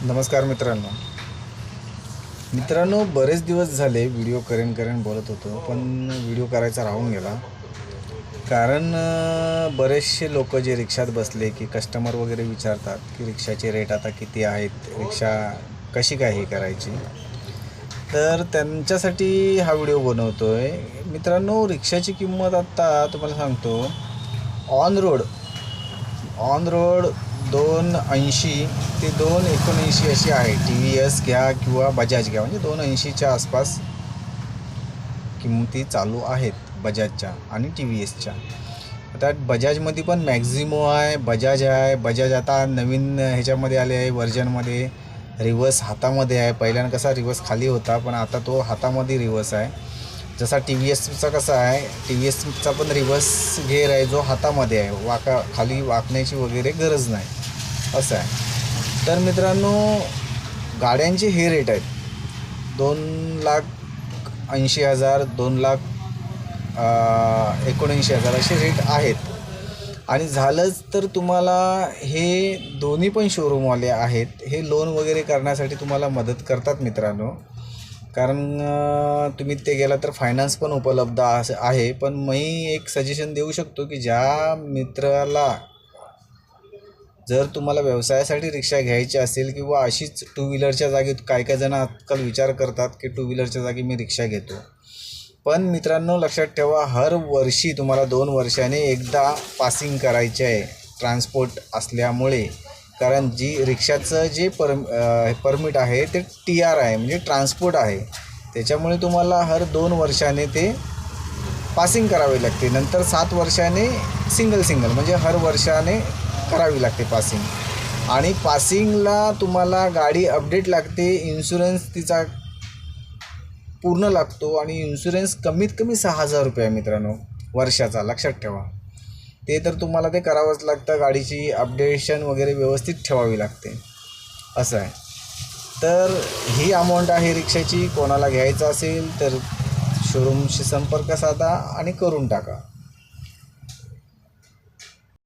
नमस्कार मित्रांनो, बरेच दिवस झाले व्हिडिओ करेन बोलत होतो, पण व्हिडिओ करायचा राहून गेला. कारण बरेचसे लोक जे रिक्षात बसले की कस्टमर वगैरे विचारतात की रिक्षाचे रेट आता किती आहेत, रिक्षा कशी काय हे करायची. तर त्यांच्यासाठी हा व्हिडिओ बनवतो आहे. मित्रांनो, रिक्षाची किंमत आत्ता तुम्हाला सांगतो, ऑन रोड 280 ते 279 अशी आहे. TVS घ्या किंवा बजाज घ्या, म्हणजे 280च्या आसपास किंमती चालू आहेत बजाजच्या आणि TVSच्या. आता बजाजमध्ये पण मॅक्झिमो आहे, बजाज आहे. बजाज आता नवीन ह्याच्यामध्ये आले आहे व्हर्जनमध्ये, रिवर्स हातामध्ये आहे. पहिल्यानं कसा रिवर्स खाली होता, पण आता तो हातामध्ये रिवर्स आहे. जसा TVSचा कसा आहे, TVSचा पण रिवर्स गेअर आहे जो हातामध्ये आहे, खाली वाकण्याची वगैरे गरज नाही, असं आहे. तर मित्रांनो, गाड्यांचे हे रेट आहेत. 2,80,000, 2,79,000 असे रेट आहेत. आणि झालंच तर तुम्हाला हे दोन्ही पण शोरूमवाले आहेत, हे लोन वगैरे करण्यासाठी तुम्हाला मदत करतात मित्रांनो. कारण तुम्ही ते गेला तर फायनान्स पण उपलब्ध आहे. पण मी एक सजेशन देऊ शकतो की ज्या मित्राला जर तुम्हाला व्यवसायासाठी रिक्षा घ्यायची असेल किंवा अशीच टू व्हीलरच्या जागी, काय जण आजकाल विचार करतात की टू व्हीलरच्या जागी मी रिक्षा घेतो. पण मित्रांनो, लक्षात ठेवा, हर वर्षी तुम्हाला 2 वर्षाने एकदा पासिंग करायचे आहे ट्रान्सपोर्ट असल्यामुळे. कारण जी रिक्षाचं जे परमिट आहे ते TR आहे, म्हणजे ट्रान्सपोर्ट आहे. त्याच्यामुळे तुम्हाला हर 2 वर्षाने ते पासिंग करावे लागते. नंतर 7 वर्षाने सिंगल म्हणजे हर वर्षाने करावी लागते पासिंग. आणि पासिंगला तुम्हाला गाडी अपडेट लागते, इन्शुरन्स तिचा पूर्ण लागतो. आणि इन्शुरन्स कमीत कमी 6,000 रुपये आहे मित्रांनो वर्षाचा, लक्षात ठेवा. ते तर तुम्हाला ते करावंच लागतं. गाडीची अपडेशन वगैरे व्यवस्थित ठेवावी लागते, असं आहे. तर ही अमाऊंट आहे रिक्षाची. कोणाला घ्यायचं असेल तर शोरूमशी संपर्क साधा आणि करून टाका.